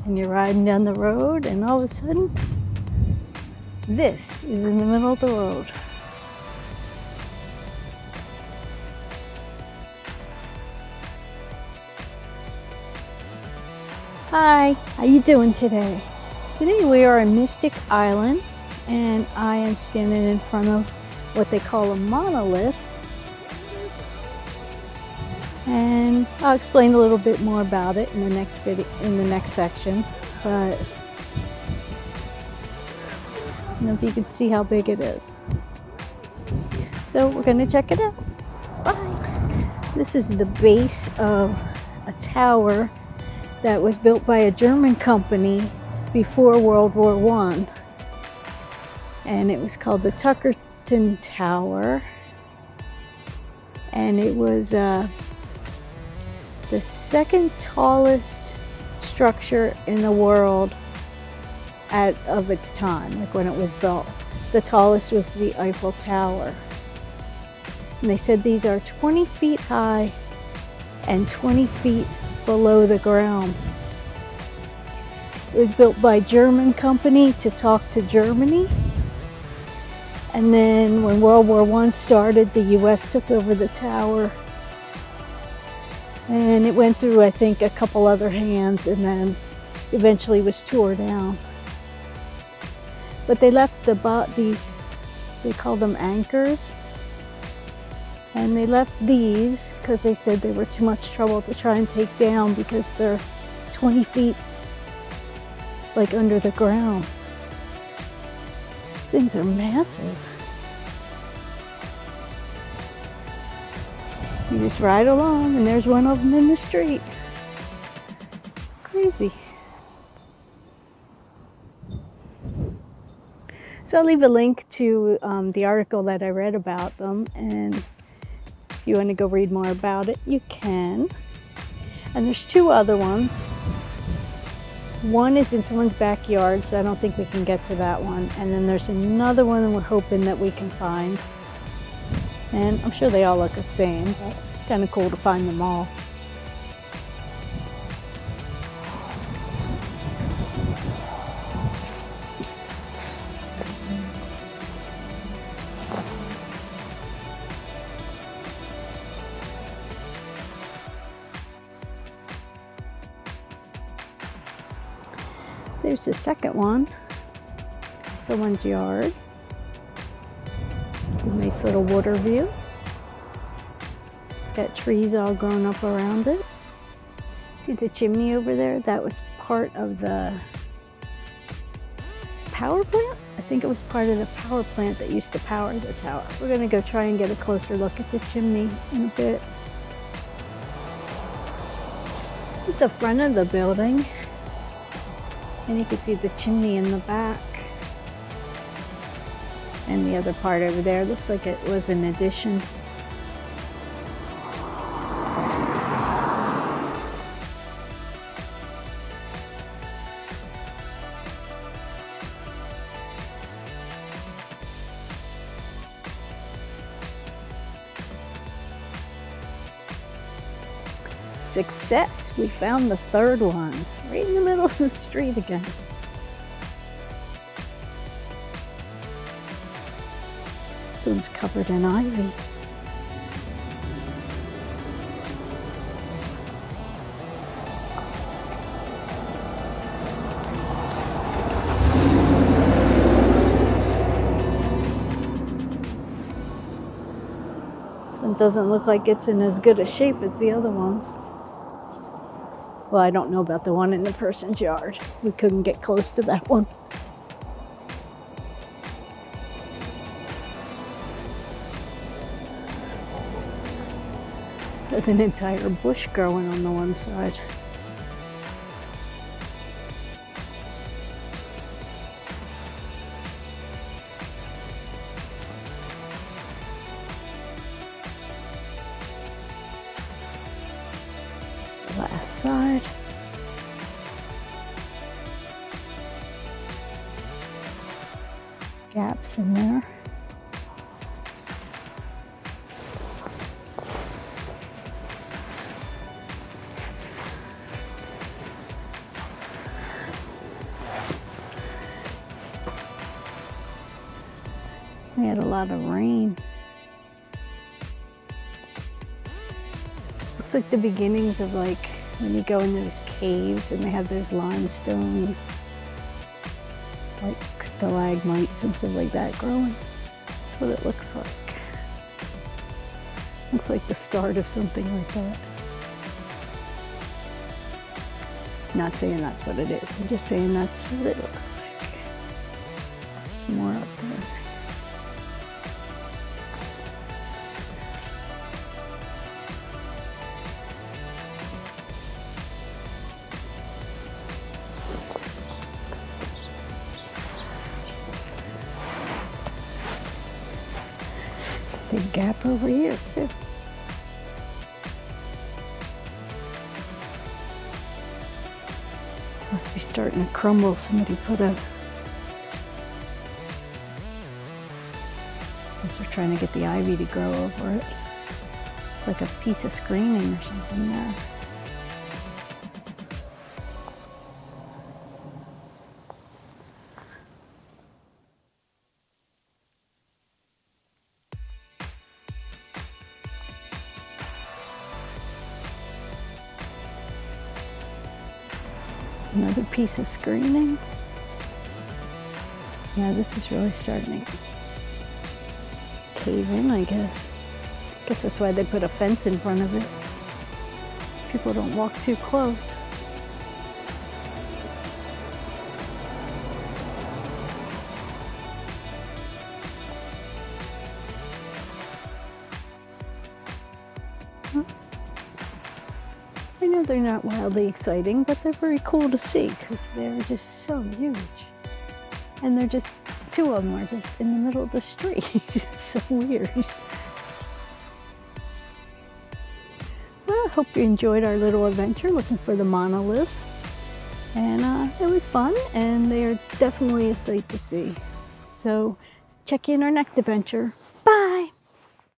and you're riding down the road, and all of a sudden, this is in the middle of the road. Hi, how you doing today? Today we are in Mystic Island, and I am standing in front of what they call a monolith. And I'll explain a little bit more about it in the next video, in the next section. But I don't know if you can see how big it is. So we're going to check it out. Bye. This is the base of a tower that was built by a German company before World War I. And it was called the Tuckerton Tower. And it was the second tallest structure in the world of its time, like when it was built. The tallest was the Eiffel Tower. And they said these are 20 feet high and 20 feet below the ground. It was built by a German company to talk to Germany. And then when World War I started, the US took over the tower. And it went through, I think, a couple other hands, and then eventually was tore down. But they left these, they call them anchors. And they left these because they said they were too much trouble to try and take down because they're 20 feet like under the ground. These things are massive. You just ride along and there's one of them in the street. Crazy. So I'll leave a link to the article that I read about them, and if you want to go read more about it, you can. And there's two other ones. One is in someone's backyard, so I don't think we can get to that one. And then there's another one we're hoping that we can find. And I'm sure they all look the same, but it's kind of cool to find them all. There's the second one. It's someone's yard. A nice little water view. It's got trees all grown up around it. See the chimney over there? That was part of the power plant? I think it was part of the power plant that used to power the tower. We're gonna go try and get a closer look at the chimney in a bit. At the front of the building, and you can see the chimney in the back. And the other part over there looks like it was an addition. Success! We found the third one, right in the middle of the street again. This one's covered in ivy. This one doesn't look like it's in as good a shape as the other ones. Well, I don't know about the one in the person's yard. We couldn't get close to that one. There's an entire bush growing on the one side. This is the last side. Gaps in there. We had a lot of rain. Looks like the beginnings of like when you go in those caves and they have those limestone like stalagmites and stuff like that growing. That's what it looks like. Looks like the start of something like that. Not saying that's what it is. I'm just saying that's what it looks like. There's more up there. Big gap over here too. Must be starting to crumble. Somebody put a... Unless they're trying to get the ivy to grow over it. It's like a piece of screening or something there. Another piece of screening. Yeah, this is really starting to cave in, I guess. I guess that's why they put a fence in front of it, so people don't walk too close. I know they're not wildly exciting, but they're very cool to see because they're just so huge. And they're just, two of them are just in the middle of the street. It's so weird. Well, I hope you enjoyed our little adventure looking for the monoliths. And it was fun, and they are definitely a sight to see. So check in our next adventure.